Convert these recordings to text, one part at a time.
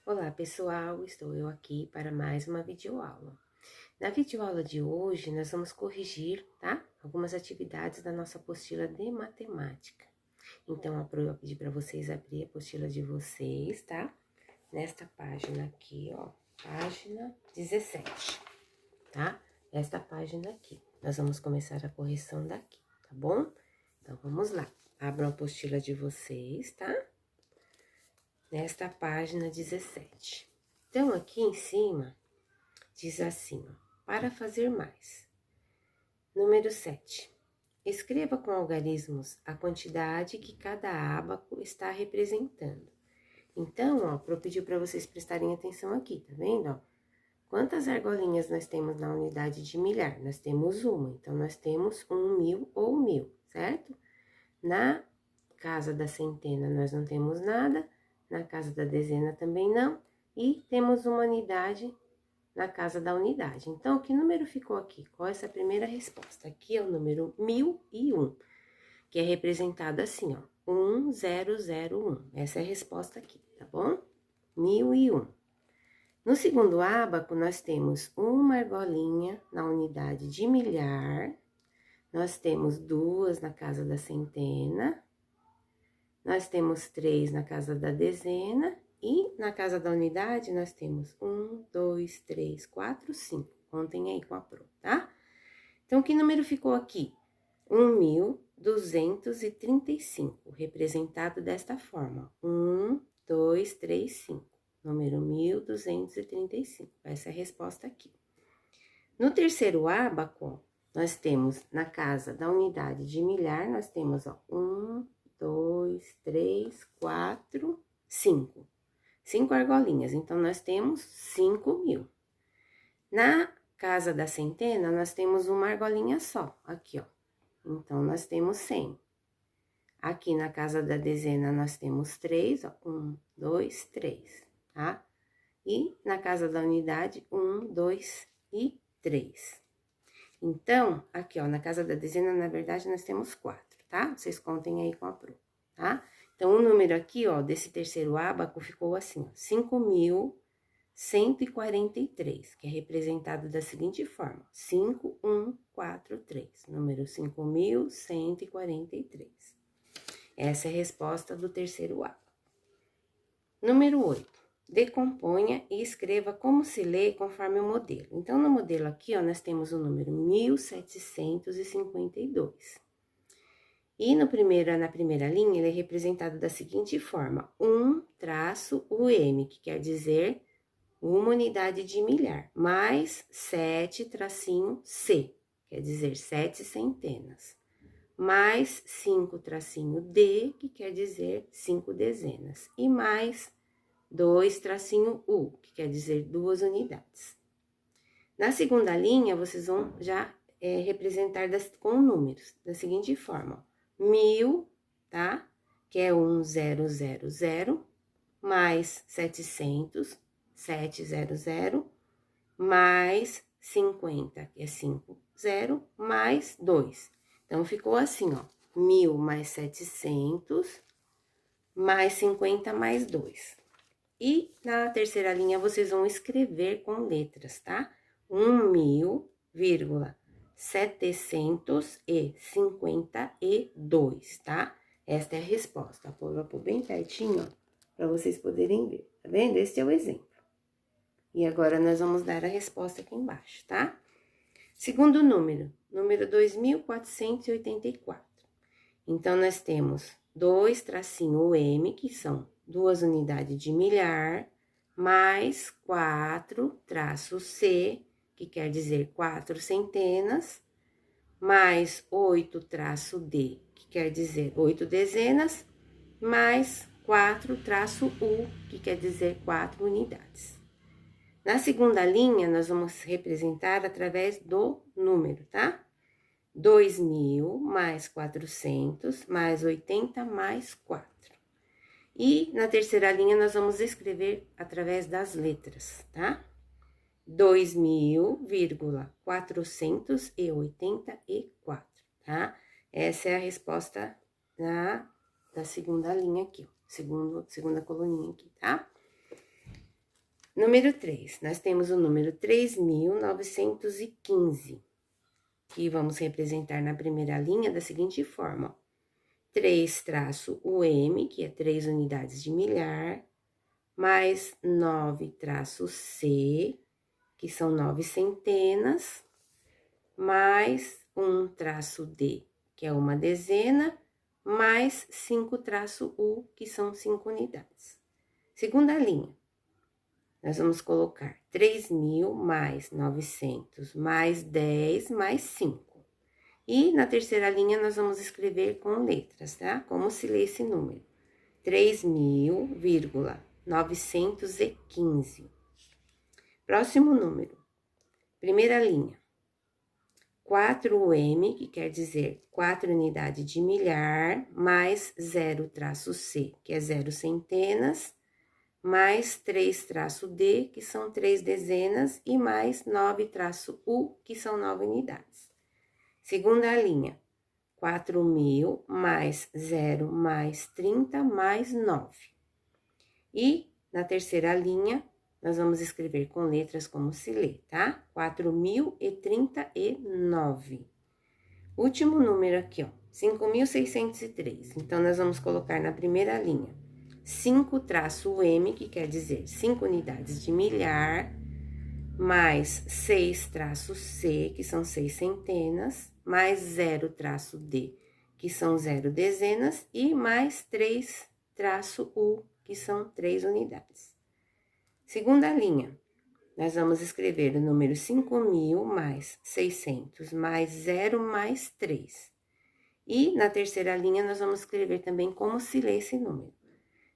Olá pessoal, estou eu aqui para mais uma videoaula. Na videoaula de hoje, nós vamos corrigir, tá? Algumas atividades da nossa apostila de matemática. Então, eu vou pedir para vocês abrir a apostila de vocês, tá? Nesta página aqui, ó, página 17, tá? Esta página aqui. Nós vamos começar a correção daqui, tá bom? Então, vamos lá. Abram a apostila de vocês, tá? Nesta página 17. Então, aqui em cima, diz assim, ó, para fazer mais. Número 7. Escreva com algarismos a quantidade que cada ábaco está representando. Então, ó, eu pedi para vocês prestarem atenção aqui, tá vendo, ó? Quantas argolinhas nós temos na unidade de milhar? Nós temos uma, então nós temos 1.000 ou 1.000, certo? Na casa da centena nós não temos nada, na casa da dezena também não, e temos uma unidade na casa da unidade. Então, que número ficou aqui? Qual é essa primeira resposta? Aqui é o número 1001, que é representado assim, ó, 1001. Essa é a resposta aqui, tá bom? 1001. No segundo ábaco, nós temos uma argolinha na unidade de milhar, nós temos 2 na casa da centena, nós temos 3 na casa da dezena e na casa da unidade nós temos 1, 2, 3, 4, 5. Contem aí com a Pro, tá? Então, que número ficou aqui? 1.235, representado desta forma. 1, 2, 3, 5. Número 1.235. Essa é a resposta aqui. No terceiro ábaco, nós temos na casa da unidade de milhar, nós temos, ó, 1, 2, 3, 4, 5. 5 argolinhas, então, nós temos 5.000. Na casa da centena, nós temos uma argolinha só, aqui, ó. Então, nós temos 100. Aqui na casa da dezena, nós temos 3, ó. 1, 2, 3, tá? E na casa da unidade, 1, 2 e 3. Então, aqui, ó, na casa da dezena, na verdade, nós temos 4, tá? Vocês contem aí com a Pro, tá? Então, o número aqui, ó, desse terceiro ábaco ficou assim, ó, 5.143, que é representado da seguinte forma, 5143, número 5.143. Essa é a resposta do terceiro ábaco. Número 8. Decomponha e escreva como se lê conforme o modelo. Então, no modelo aqui, ó, nós temos o número 1752. E na primeira linha, ele é representado da seguinte forma, 1-UM, que quer dizer uma unidade de milhar, mais 7-C, quer dizer 7 centenas, mais 5-D, que quer dizer 5 dezenas, e mais 2-U, que quer dizer 2 unidades. Na segunda linha, vocês vão já representar com números, da seguinte forma, 1.000, tá? Que é 1000, mais 700, 700, mais 50, que é 50, mais 2. Então, ficou assim, ó, 1.000 mais 700, mais 50 mais 2. E na terceira linha, vocês vão escrever com letras, tá? 1.752, tá? Esta é a resposta. Vou pôr bem pertinho, ó, para vocês poderem ver. Tá vendo? Esse é o exemplo. E agora, nós vamos dar a resposta aqui embaixo, tá? Segundo número 2.484. Então, nós temos 2-UM, que são 2 unidades de milhar, mais 4-C, que quer dizer 4 centenas, mais 8-D, que quer dizer 8 dezenas, mais 4-U, que quer dizer 4 unidades. Na segunda linha, nós vamos representar através do número, tá? 2.000 mais 400, mais 80, mais 4. E na terceira linha, nós vamos escrever através das letras, tá? 2.484, tá? Essa é a resposta da segunda linha aqui, ó. Segunda coluninha aqui, tá? Número 3, nós temos o número 3.915, que vamos representar na primeira linha da seguinte forma, ó. 3-UM, que é 3 unidades de milhar, mais 9-C, que são 9 centenas, mais 1-D, que é uma dezena, mais 5-U, que são 5 unidades. Segunda linha, nós vamos colocar 3.000 mais 900 mais 10 mais 5. E na terceira linha, nós vamos escrever com letras, tá? Como se lê esse número? 3.915. Próximo número. Primeira linha. 4M, que quer dizer 4 unidades de milhar, mais 0-C, que é 0 centenas, mais 3-D, que são 3 dezenas, e mais 9-U, que são 9 unidades. Segunda linha, 4.000 mais 0 mais 30 mais 9. E na terceira linha, nós vamos escrever com letras como se lê, tá? 4.039. Último número aqui, ó, 5.603. Então, nós vamos colocar na primeira linha 5-M, que quer dizer 5 unidades de milhar, mais 6-C, que são 6 centenas, mais 0-D, que são 0 dezenas, e mais 3-U, que são 3 unidades. Segunda linha, nós vamos escrever o número 5.000 mais 600 mais 0 mais 3. E na terceira linha, nós vamos escrever também como se lê esse número.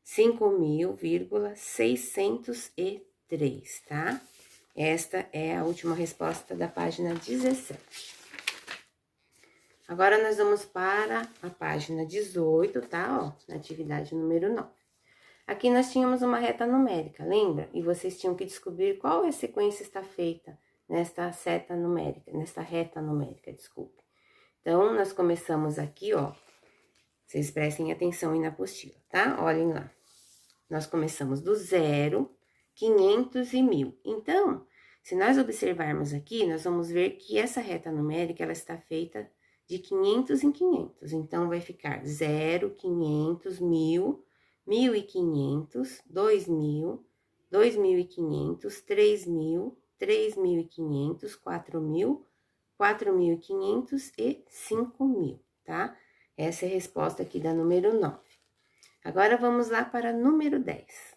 5.603, tá? Esta é a última resposta da página 17. Agora, nós vamos para a página 18, tá? Ó, na atividade número 9. Aqui nós tínhamos uma reta numérica, lembra? E vocês tinham que descobrir qual a sequência está feita nesta reta numérica, desculpe. Então, nós começamos aqui, ó. Vocês prestem atenção aí na apostila, tá? Olhem lá. Nós começamos do 0, 500 e 1.000. Então, se nós observarmos aqui, nós vamos ver que essa reta numérica, ela está feita de 500 em 500. Então, vai ficar 0, 500, 1.000, 1.500, 2.000, 2.500, 3.000, 3.500, 4.000, 4.500 e 5.000, tá? Essa é a resposta aqui da número 9. Agora, vamos lá para número 10.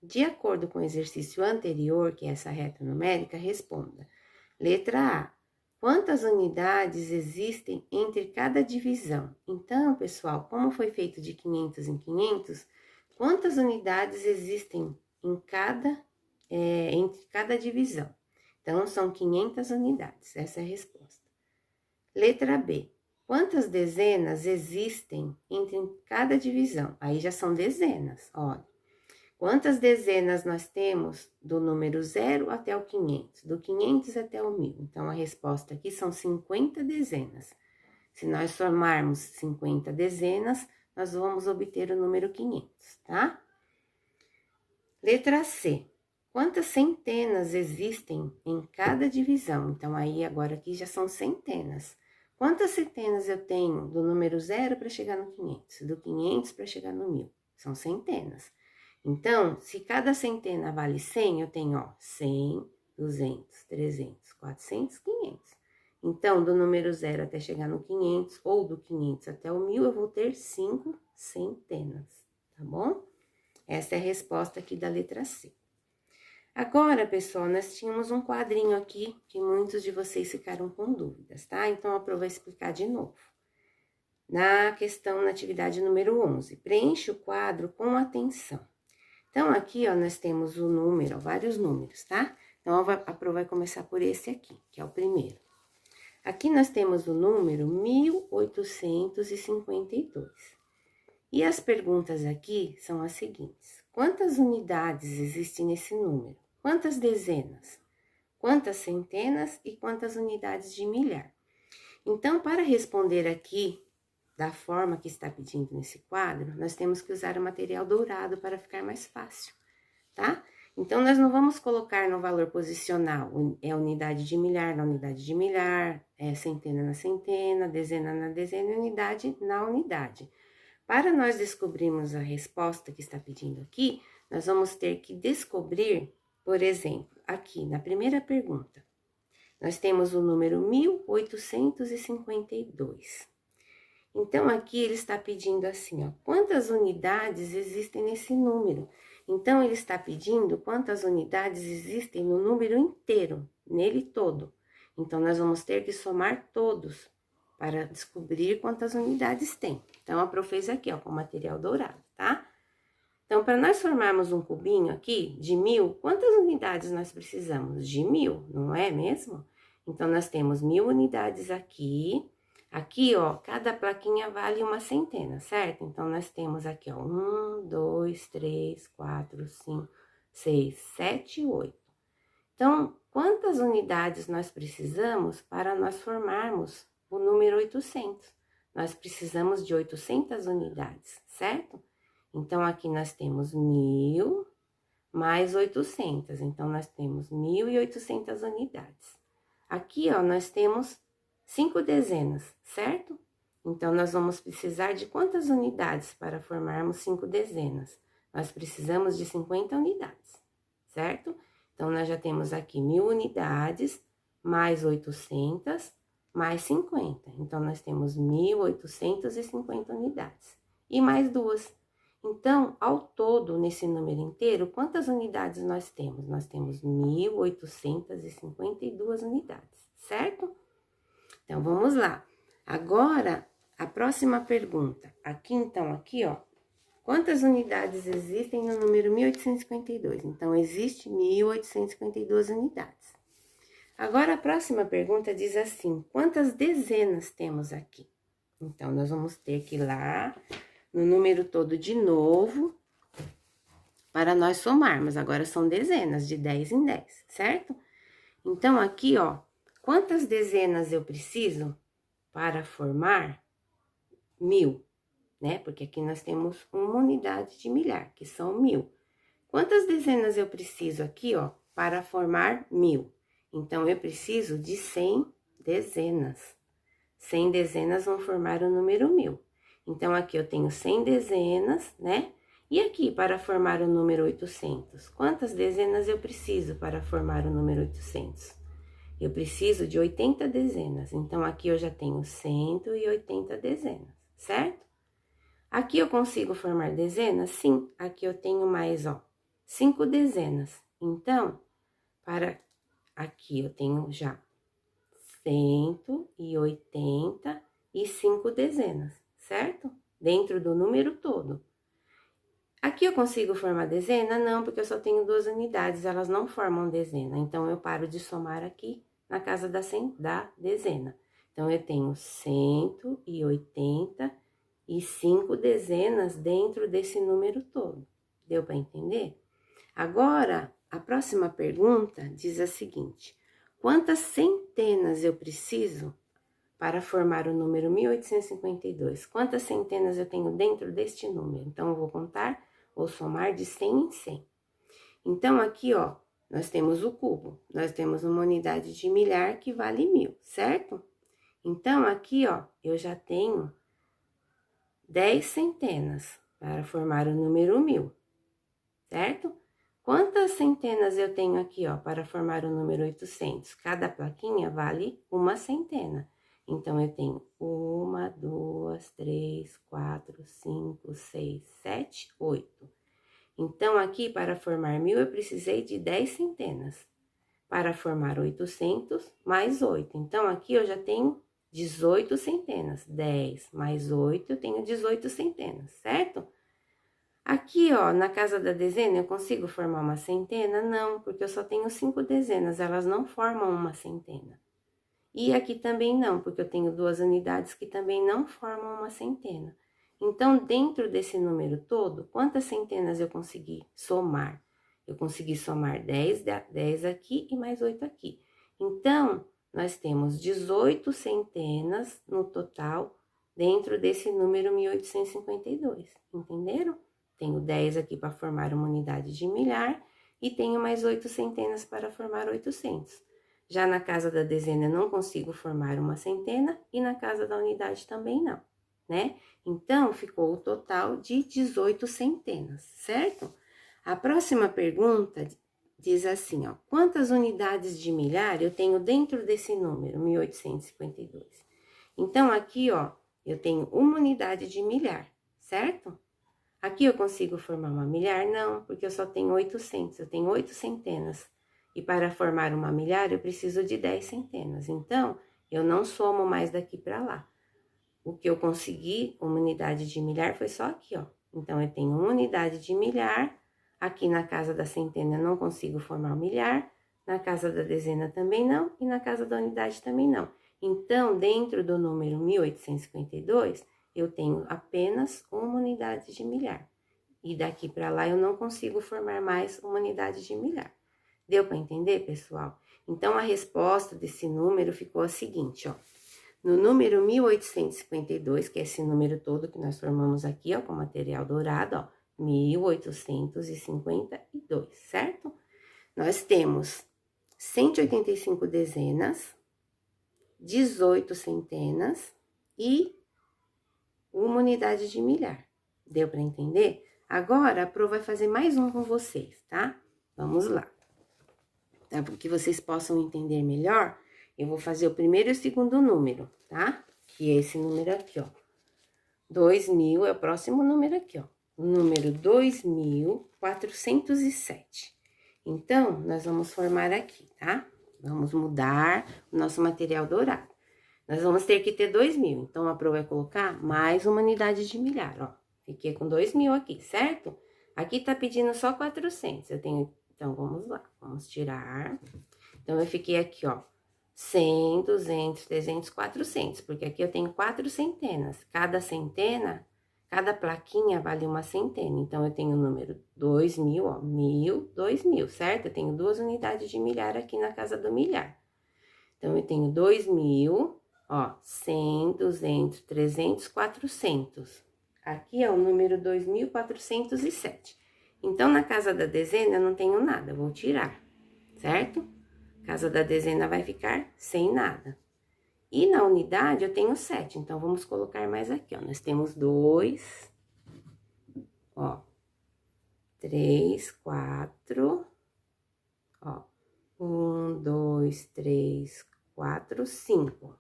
De acordo com o exercício anterior, que é essa reta numérica, responda. Letra A. Quantas unidades existem entre cada divisão? Então, pessoal, como foi feito de 500 em 500, quantas unidades existem entre cada divisão? Então, são 500 unidades, essa é a resposta. Letra B. Quantas dezenas existem entre cada divisão? Aí já são dezenas, olha. Quantas dezenas nós temos do número 0 até o 500? Do 500 até o 1.000. Então, a resposta aqui são 50 dezenas. Se nós somarmos 50 dezenas, nós vamos obter o número 500, tá? Letra C. Quantas centenas existem em cada divisão? Então, aí agora aqui já são centenas. Quantas centenas eu tenho do número 0 para chegar no 500? Do 500 para chegar no 1.000? São centenas. Então, se cada centena vale 100, eu tenho, ó, 100, 200, 300, 400, 500. Então, do número 0 até chegar no 500, ou do 500 até o 1.000, eu vou ter 5 centenas, tá bom? Essa é a resposta aqui da letra C. Agora, pessoal, nós tínhamos um quadrinho aqui que muitos de vocês ficaram com dúvidas, tá? Então, a Pro vai explicar de novo. Na atividade número 11, preenche o quadro com atenção. Então, aqui, ó, nós temos o número, ó, vários números, tá? Então, a Pro vai começar por esse aqui, que é o primeiro. Aqui nós temos o número 1852. E as perguntas aqui são as seguintes. Quantas unidades existem nesse número? Quantas dezenas? Quantas centenas e quantas unidades de milhar? Então, para responder aqui, da forma que está pedindo nesse quadro, nós temos que usar o material dourado para ficar mais fácil, tá? Então, nós não vamos colocar no valor posicional, é unidade de milhar na unidade de milhar, é centena na centena, dezena na dezena e unidade na unidade. Para nós descobrirmos a resposta que está pedindo aqui, nós vamos ter que descobrir, por exemplo, aqui na primeira pergunta, nós temos o número 1852. Então, aqui ele está pedindo assim, ó, quantas unidades existem nesse número? Então, ele está pedindo quantas unidades existem no número inteiro, nele todo. Então, nós vamos ter que somar todos para descobrir quantas unidades tem. Então, a Pro fez aqui, ó, com material dourado, tá? Então, para nós formarmos um cubinho aqui de 1000, quantas unidades nós precisamos? De 1000, não é mesmo? Então, nós temos 1000 unidades aqui. Aqui, ó, cada plaquinha vale uma centena, certo? Então, nós temos aqui, ó, 1, 2, 3, 4, 5, 6, 7, 8. Então, quantas unidades nós precisamos para nós formarmos o número 800? Nós precisamos de 800 unidades, certo? Então, aqui nós temos 1000 mais 800. Então, nós temos 1.800 unidades. Aqui, ó, nós temos 5 dezenas, certo? Então, nós vamos precisar de quantas unidades para formarmos 5 dezenas? Nós precisamos de 50 unidades, certo? Então, nós já temos aqui 1000 unidades, mais 800, mais 50. Então, nós temos 1.850 unidades. E mais duas. Então, ao todo, nesse número inteiro, quantas unidades nós temos? Nós temos 1.852 unidades, certo? Então, vamos lá. Agora, a próxima pergunta. Aqui, então, aqui, ó. Quantas unidades existem no número 1852? Então, existe 1852 unidades. Agora, a próxima pergunta diz assim, quantas dezenas temos aqui? Então, nós vamos ter que ir lá no número todo de novo, para nós somarmos. Agora, são dezenas, de 10 em 10, certo? Então, aqui, ó, quantas dezenas eu preciso para formar 1000, né? Porque aqui nós temos uma unidade de milhar, que são 1000. Quantas dezenas eu preciso aqui, ó, para formar 1000? Então, eu preciso de 100 dezenas. 100 dezenas vão formar o número 1000. Então, aqui eu tenho 100 dezenas, né? E aqui, para formar o número 800, quantas dezenas eu preciso para formar o número 800? Eu preciso de 80 dezenas, então aqui eu já tenho 180 dezenas, certo? Aqui eu consigo formar dezenas? Sim, aqui eu tenho mais, ó, 5 dezenas. Então, para aqui eu tenho já 185 dezenas, certo? Dentro do número todo. Aqui eu consigo formar dezena? Não, porque eu só tenho 2 unidades, elas não formam dezena. Então, eu paro de somar aqui na casa da dezena. Então, eu tenho 185 dezenas dentro desse número todo. Deu para entender? Agora, a próxima pergunta diz a seguinte: quantas centenas eu preciso para formar o número 1852? Quantas centenas eu tenho dentro deste número? Então, eu vou contar, vou somar de 100 em 100. Então, aqui, ó, nós temos o cubo. Nós temos uma unidade de milhar que vale 1000, certo? Então, aqui, ó, eu já tenho 10 centenas para formar o número 1000, certo? Quantas centenas eu tenho aqui, ó, para formar o número 800? Cada plaquinha vale uma centena. Então, eu tenho 1, 2, 3, 4, 5, 6, 7, 8. Então, aqui, para formar 1000, eu precisei de 10 centenas. Para formar 800, mais 8. Então, aqui eu já tenho 18 centenas. 10 mais 8, eu tenho 18 centenas, certo? Aqui, ó, na casa da dezena, eu consigo formar uma centena? Não, porque eu só tenho 5 dezenas, elas não formam uma centena. E aqui também não, porque eu tenho 2 unidades que também não formam uma centena. Então, dentro desse número todo, quantas centenas eu consegui somar? Eu consegui somar 10 aqui e mais 8 aqui. Então, nós temos 18 centenas no total dentro desse número 1852, entenderam? Tenho 10 aqui para formar uma unidade de milhar e tenho mais 8 centenas para formar 800. Já na casa da dezena eu não consigo formar uma centena e na casa da unidade também não, né? Então, ficou o total de 18 centenas, certo? A próxima pergunta diz assim, ó, quantas unidades de milhar eu tenho dentro desse número, 1852? Então, aqui, ó, eu tenho uma unidade de milhar, certo? Aqui eu consigo formar uma milhar? Não, porque eu só tenho 800, eu tenho 8 centenas. E para formar uma milhar, eu preciso de 10 centenas. Então, eu não somo mais daqui para lá. O que eu consegui, uma unidade de milhar, foi só aqui, ó. Então, eu tenho uma unidade de milhar. Aqui na casa da centena eu não consigo formar um milhar. Na casa da dezena também não. E na casa da unidade também não. Então, dentro do número 1852, eu tenho apenas uma unidade de milhar. E daqui para lá eu não consigo formar mais uma unidade de milhar. Deu para entender, pessoal? Então, a resposta desse número ficou a seguinte, ó. No número 1852, que é esse número todo que nós formamos aqui, ó, com material dourado, ó, 1852, certo? Nós temos 185 dezenas, 18 centenas e uma unidade de milhar. Deu para entender? Agora, a Pro vai fazer mais um com vocês, tá? Vamos lá. Tá? Para que vocês possam entender melhor, eu vou fazer o primeiro e o segundo número, tá? Que é esse número aqui, ó. 2000 é o próximo número aqui, ó. O número 2407. Então, nós vamos formar aqui, tá? Vamos mudar o nosso material dourado. Nós vamos ter que ter 2000. Então, a Pro vai colocar mais uma unidade de milhar, ó. Fiquei com 2000 aqui, certo? Aqui tá pedindo só 400. Eu tenho... Então, vamos lá. Vamos tirar. Então, eu fiquei aqui, ó. 100, 200, 300, 400. Porque aqui eu tenho 4 centenas. Cada centena, cada plaquinha vale uma centena. Então, eu tenho o número 2000, ó. 1000, 2000, certo? Eu tenho 2 unidades de milhar aqui na casa do milhar. Então, eu tenho 2000, ó. 100, 200, 300, 400. Aqui é o número 2407. Então, na casa da dezena, eu não tenho nada, eu vou tirar, certo? Casa da dezena vai ficar sem nada. E na unidade, eu tenho 7, então, vamos colocar mais aqui, ó. Nós temos 2, ó, 3, 4, ó, 1, 2, 3, 4, 5,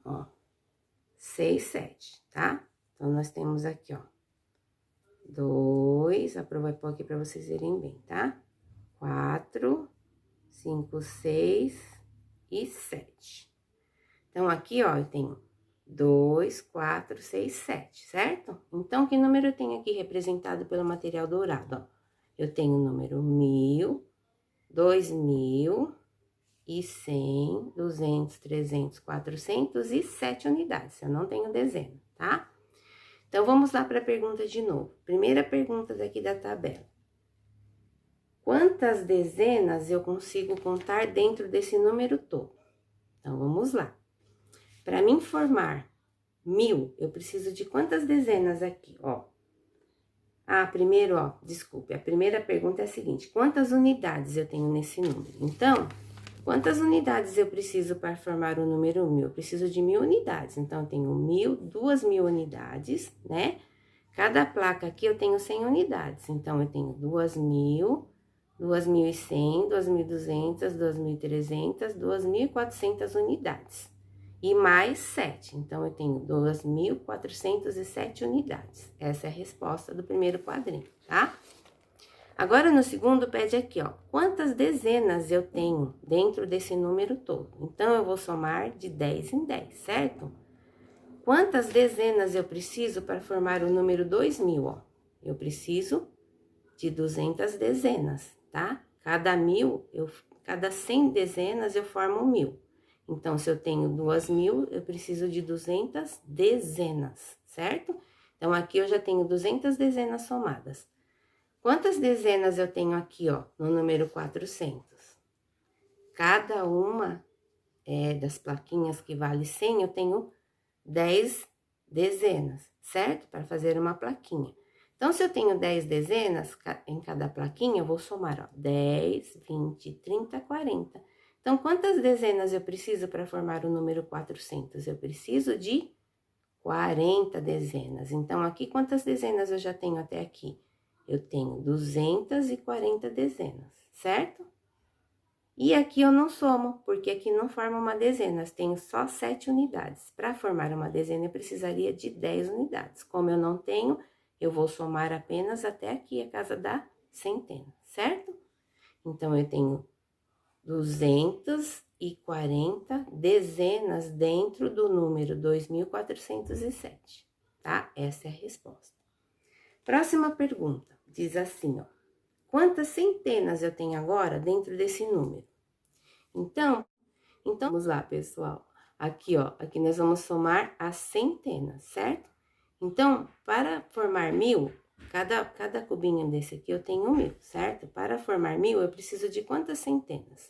ó, 6, 7, tá? Então, nós temos aqui, ó, 2, a Pro vai pôr aqui para vocês verem bem, tá? 4, 5, 6 e 7. Então, aqui, ó, eu tenho 2, 4, 6, 7, certo? Então, que número eu tenho aqui representado pelo material dourado, ó? Eu tenho o número 1000, 2000 e 100, 200, 300, 400 e 7 unidades. Eu não tenho dezena, tá? Então, vamos lá para a pergunta de novo. Primeira pergunta daqui da tabela. Quantas dezenas eu consigo contar dentro desse número todo? Então, vamos lá. Para mim formar 1000, eu preciso de quantas dezenas aqui, ó? Ah, primeiro, ó, desculpe, a primeira pergunta é a seguinte: quantas unidades eu tenho nesse número? Então, quantas unidades eu preciso para formar o número 1000? Eu preciso de 1000 unidades, então, eu tenho 1000, 2000 unidades, né? Cada placa aqui eu tenho 100 unidades, então, eu tenho 2000, 2100, 2200, 2300, 2400 unidades. E mais 7, então, eu tenho 2407 unidades. Essa é a resposta do primeiro quadrinho, tá? Agora, no segundo, pede aqui, ó, quantas dezenas eu tenho dentro desse número todo? Então, eu vou somar de 10 em 10, certo? Quantas dezenas eu preciso para formar o número 2000, ó? Eu preciso de 200 dezenas, tá? Cada 100 dezenas eu formo 1000. Então, se eu tenho 2000, eu preciso de 200 dezenas, certo? Então, aqui eu já tenho 200 dezenas somadas. Quantas dezenas eu tenho aqui, ó, no número 400? Cada uma das plaquinhas que vale 100, eu tenho 10 dezenas, certo? Para fazer uma plaquinha. Então, se eu tenho 10 dezenas em cada plaquinha, eu vou somar, ó, 10, 20, 30, 40. Então, quantas dezenas eu preciso para formar o número 400? Eu preciso de 40 dezenas. Então, aqui, quantas dezenas eu já tenho até aqui? Eu tenho 240 dezenas, certo? E aqui eu não somo, porque aqui não forma uma dezena, eu tenho só 7 unidades. Para formar uma dezena, eu precisaria de 10 unidades. Como eu não tenho, eu vou somar apenas até aqui, a casa da centena, certo? Então, eu tenho 240 dezenas dentro do número 2.407, tá? Essa é a resposta. Próxima pergunta, diz assim, ó. Quantas centenas eu tenho agora dentro desse número? Então, vamos lá, pessoal. Aqui, ó, aqui nós vamos somar as centenas, certo? Então, para formar 1000, cada cubinho desse aqui eu tenho 1000, certo? Para formar 1000, eu preciso de quantas centenas?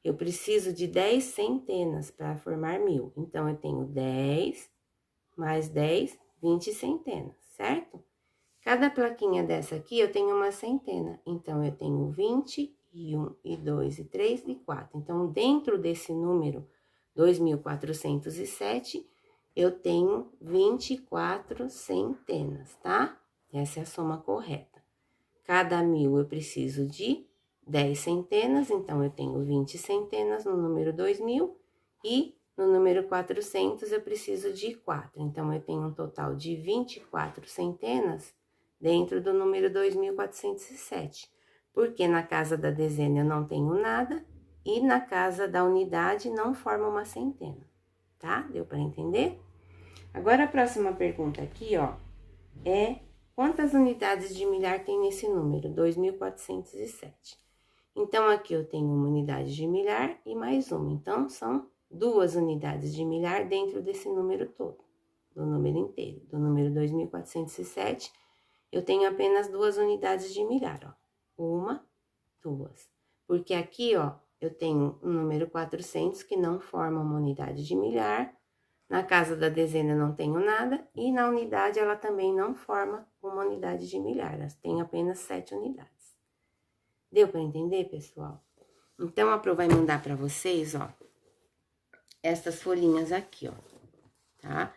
Eu preciso de 10 centenas para formar 1000. Então, eu tenho 10 mais 10, 20 centenas, certo? Cada plaquinha dessa aqui, eu tenho uma centena. Então, eu tenho 20, e 1, e 2, e 3, e 4. Então, dentro desse número 2.407, eu tenho 24 centenas, tá? Essa é a soma correta. Cada 1000 eu preciso de 10 centenas, então, eu tenho 20 centenas no número 2000, e no número 400 eu preciso de 4. Então, eu tenho um total de 24 centenas dentro do número 2.407, porque na casa da dezena eu não tenho nada e na casa da unidade não forma uma centena, tá? Deu para entender? Agora, a próxima pergunta aqui, ó, é quantas unidades de milhar tem nesse número? 2.407. Então, aqui eu tenho uma unidade de milhar e mais uma. Então, são 2 unidades de milhar dentro desse número todo, do número inteiro, do número 2.407. Eu tenho apenas 2 unidades de milhar, ó. 1, 2. Porque aqui, ó, eu tenho o número 400, que não forma uma unidade de milhar. Na casa da dezena não tenho nada. E na unidade, ela também não forma uma unidade de milhar. Ela tem apenas 7 unidades. Deu para entender, pessoal? Então, a Pro vai mandar para vocês, ó, essas folhinhas aqui, ó, tá?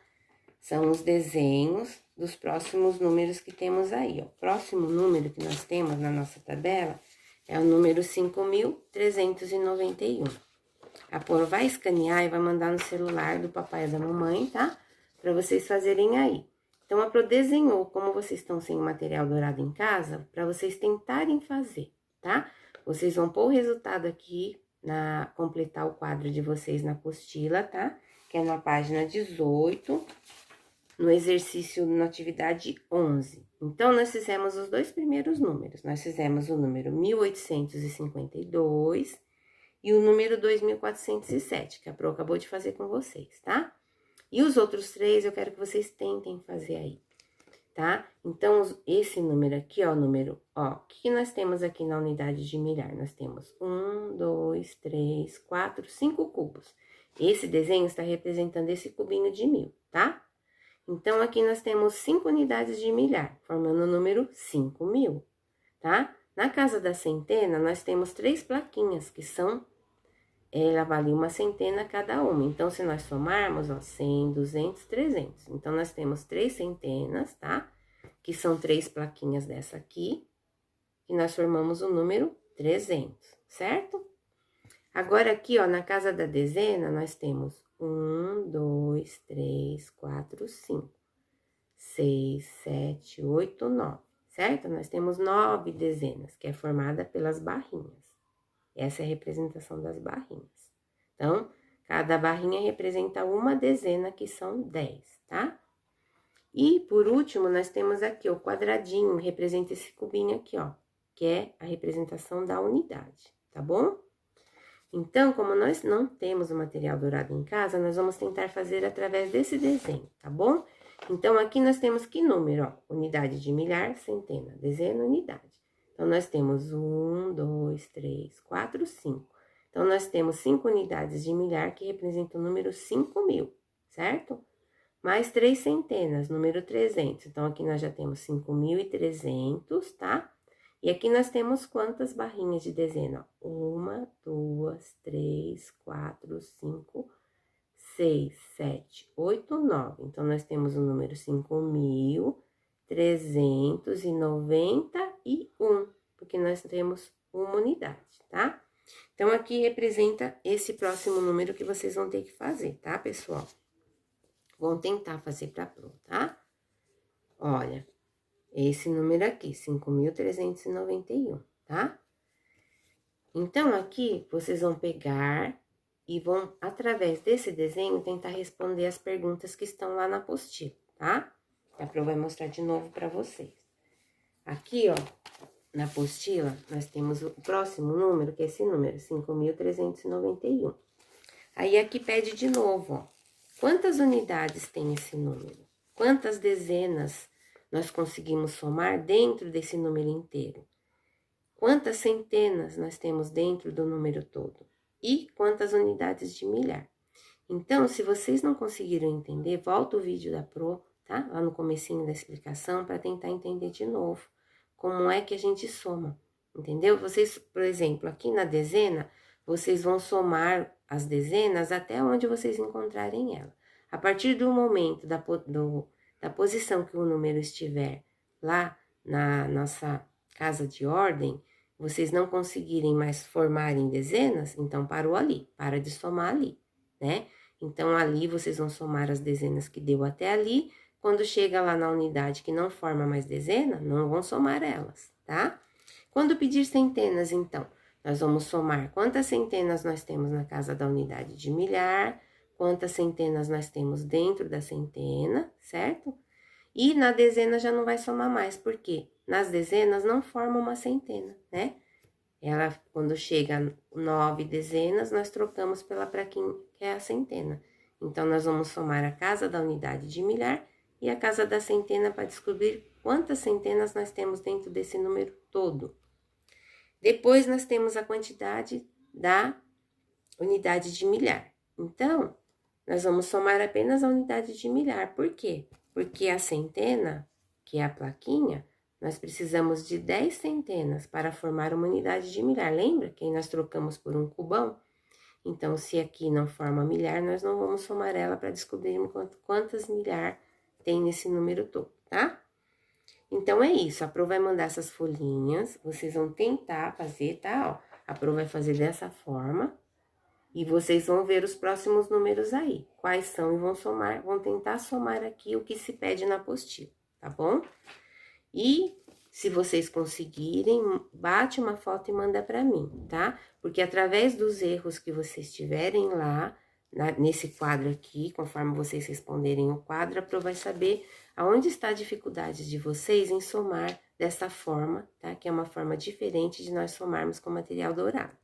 São os desenhos dos próximos números que temos aí, ó. O próximo número que nós temos na nossa tabela é o número 5.391. A Pro vai escanear e vai mandar no celular do papai e da mamãe, tá? Para vocês fazerem aí. Então, a Pro desenhou, como vocês estão sem material dourado em casa, para vocês tentarem fazer, tá? Vocês vão pôr o resultado aqui, completar o quadro de vocês na apostila, tá? Que é na página 18, no exercício, na atividade 11. Então, nós fizemos os 2 primeiros números. Nós fizemos o número 1852 e o número 2407, que a Pro acabou de fazer com vocês, tá? E os outros 3, eu quero que vocês tentem fazer aí, tá? Então, esse número aqui, ó, ó, o que nós temos aqui na unidade de milhar? Nós temos 1, 2, 3, 4, 5 cubos. Esse desenho está representando esse cubinho de 1000, tá? Então, aqui nós temos 5 unidades de milhar, formando o número 5.000, tá? Na casa da centena, nós temos 3 plaquinhas, que são, ela vale uma centena cada uma. Então, se nós somarmos, ó, 100, 200, 300. Então, nós temos 3 centenas, tá? Que são 3 plaquinhas dessa aqui, e nós formamos o número 300, certo? Agora, aqui, ó, na casa da dezena, nós temos 1, 2, 3, 4, 5, 6, 7, 8, 9, certo? Nós temos 9 dezenas, que é formada pelas barrinhas. Essa é a representação das barrinhas. Então, cada barrinha representa uma dezena, que são 10, tá? E, por último, nós temos aqui o quadradinho, representa esse cubinho aqui, ó, que é a representação da unidade, tá bom? Então, como nós não temos o material dourado em casa, nós vamos tentar fazer através desse desenho, tá bom? Então, aqui nós temos que número, ó? Unidade de milhar, centena, dezena, unidade. Então, nós temos 1, 2, 3, 4, 5. Então, nós temos 5 unidades de milhar que representam o número 5.000, certo? mais 3 centenas, número 300. Então, aqui nós já temos 5.300, tá? E aqui nós temos quantas barrinhas de dezena? 1, 2, 3, 4, 5, 6, 7, 8, 9. Então, nós temos o número 5.391, porque nós temos uma unidade, tá? Então, aqui representa esse próximo número que vocês vão ter que fazer, tá, pessoal? Vão tentar fazer para Pro, tá? Olha, esse número aqui, 5.391, tá? Então, aqui, vocês vão pegar e vão, através desse desenho, tentar responder as perguntas que estão lá na apostila, tá? A Pro vai mostrar de novo para vocês. Aqui, ó, na apostila, nós temos o próximo número, que é esse número, 5.391. Aí, aqui pede de novo, ó, quantas unidades tem esse número? Quantas dezenas nós conseguimos somar dentro desse número inteiro? Quantas centenas nós temos dentro do número todo? E quantas unidades de milhar? Então, se vocês não conseguiram entender, volta o vídeo da Pro, tá? Lá no comecinho da explicação, para tentar entender de novo como é que a gente soma, entendeu? Vocês, por exemplo, aqui na dezena, vocês vão somar as dezenas até onde vocês encontrarem ela. A partir do momento da posição que o número estiver lá na nossa casa de ordem, vocês não conseguirem mais formar em dezenas, então parou ali, para de somar ali, né? Então, ali vocês vão somar as dezenas que deu até ali. Quando chega lá na unidade que não forma mais dezena, não vão somar elas, tá? Quando pedir centenas, então, nós vamos somar quantas centenas nós temos na casa da unidade de milhar, quantas centenas nós temos dentro da centena, certo? E na dezena já não vai somar mais, porque nas dezenas não forma uma centena, né? Ela, quando chega 9 dezenas, nós trocamos pela praquinha, que é a centena. Então, nós vamos somar a casa da unidade de milhar e a casa da centena para descobrir quantas centenas nós temos dentro desse número todo. Depois, nós temos a quantidade da unidade de milhar. Então, nós vamos somar apenas a unidade de milhar. Por quê? Porque a centena, que é a plaquinha, nós precisamos de 10 centenas para formar uma unidade de milhar. Lembra que nós trocamos por um cubão? Então, se aqui não forma milhar, nós não vamos somar ela para descobrir quantas milhar tem nesse número todo, tá? Então, é isso. A Pro vai mandar essas folhinhas, vocês vão tentar fazer, tá? Ó, a Pro vai fazer dessa forma. E vocês vão ver os próximos números aí, quais são, e vão somar, vão tentar somar aqui o que se pede na apostila, tá bom? E se vocês conseguirem, bate uma foto e manda para mim, tá? Porque através dos erros que vocês tiverem lá, nesse quadro aqui, conforme vocês responderem o quadro, a Pro vai saber aonde está a dificuldade de vocês em somar dessa forma, tá? Que é uma forma diferente de nós somarmos com material dourado.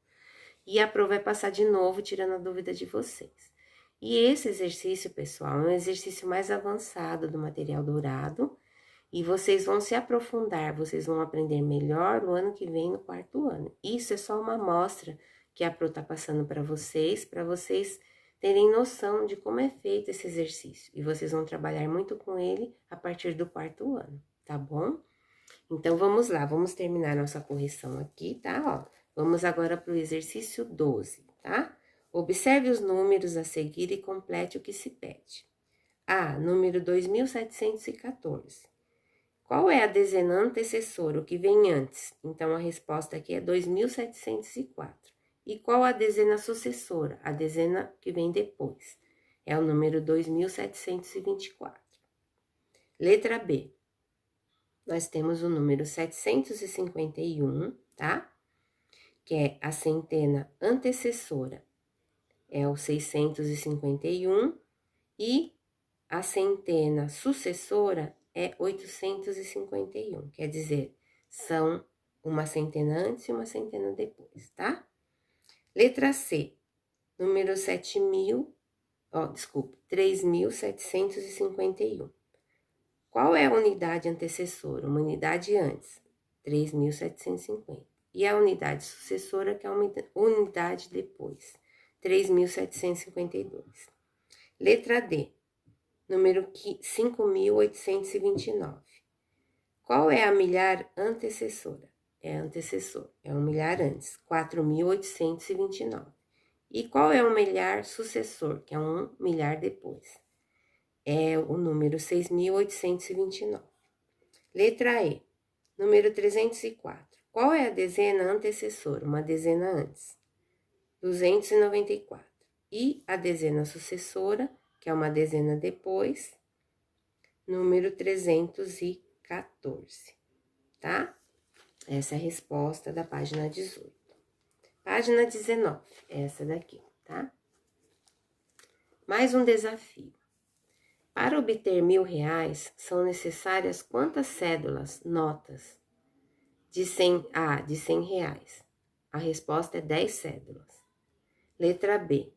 E a Pro vai passar de novo, tirando a dúvida de vocês. E esse exercício, pessoal, é um exercício mais avançado do material dourado. E vocês vão se aprofundar, vocês vão aprender melhor o ano que vem, no 4º ano. Isso é só uma amostra que a Pro tá passando para vocês terem noção de como é feito esse exercício. E vocês vão trabalhar muito com ele a partir do 4º ano, tá bom? Então, vamos lá, vamos terminar nossa correção aqui, tá? Ó, vamos agora para o exercício 12, tá? Observe os números a seguir e complete o que se pede. A, número 2714. Qual é a dezena antecessora, o que vem antes? Então, a resposta aqui é 2704. E qual a dezena sucessora? A dezena que vem depois. É o número 2724. Letra B. Nós temos o número 751, tá? Que é a centena antecessora. É o 651. E a centena sucessora é 851. Quer dizer, são uma centena antes e uma centena depois, tá? Letra C. Número 3.751. Qual é a unidade antecessora? Uma unidade antes, 3.750. E a unidade sucessora, que é uma unidade depois, 3.752. Letra D. número 5.829. Qual é a milhar antecessora? É antecessor, é um milhar antes, 4.829. E qual é o milhar sucessor, que é um milhar depois? É o número 6.829. Letra E, número 304. Qual é a dezena antecessora? Uma dezena antes, 294. E a dezena sucessora, que é uma dezena depois, número 314, tá? Essa é a resposta da página 18. Página 19, essa daqui, tá? Mais um desafio. Para obter R$1.000, são necessárias quantas cédulas, notas, de 100 reais? A resposta é 10 cédulas. Letra B,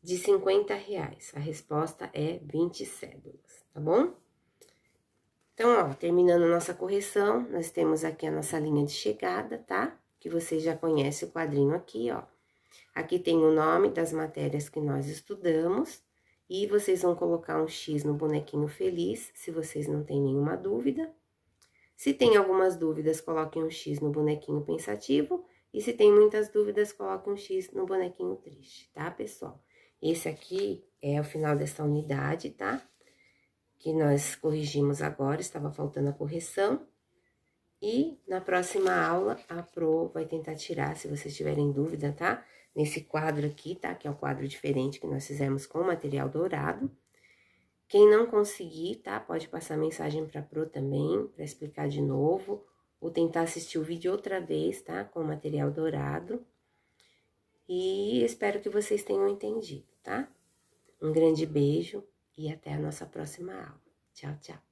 de R$50. A resposta é 20 cédulas, tá bom? Então, ó, terminando nossa correção, nós temos aqui a nossa linha de chegada, tá? Que vocês já conhecem o quadrinho aqui, ó. Aqui tem o nome das matérias que nós estudamos, e vocês vão colocar um X no bonequinho feliz, se vocês não têm nenhuma dúvida. Se tem algumas dúvidas, coloquem um X no bonequinho pensativo, e se tem muitas dúvidas, coloquem um X no bonequinho triste, tá, pessoal? Esse aqui é o final dessa unidade, tá? Que nós corrigimos agora, estava faltando a correção. E na próxima aula, a Pro vai tentar tirar, se vocês tiverem dúvida, tá? Nesse quadro aqui, tá? Que é o quadro diferente que nós fizemos com material dourado. Quem não conseguir, tá? Pode passar mensagem pra Pro também, para explicar de novo. Ou tentar assistir o vídeo outra vez, tá? Com material dourado. E espero que vocês tenham entendido, tá? Um grande beijo e até a nossa próxima aula. Tchau, tchau.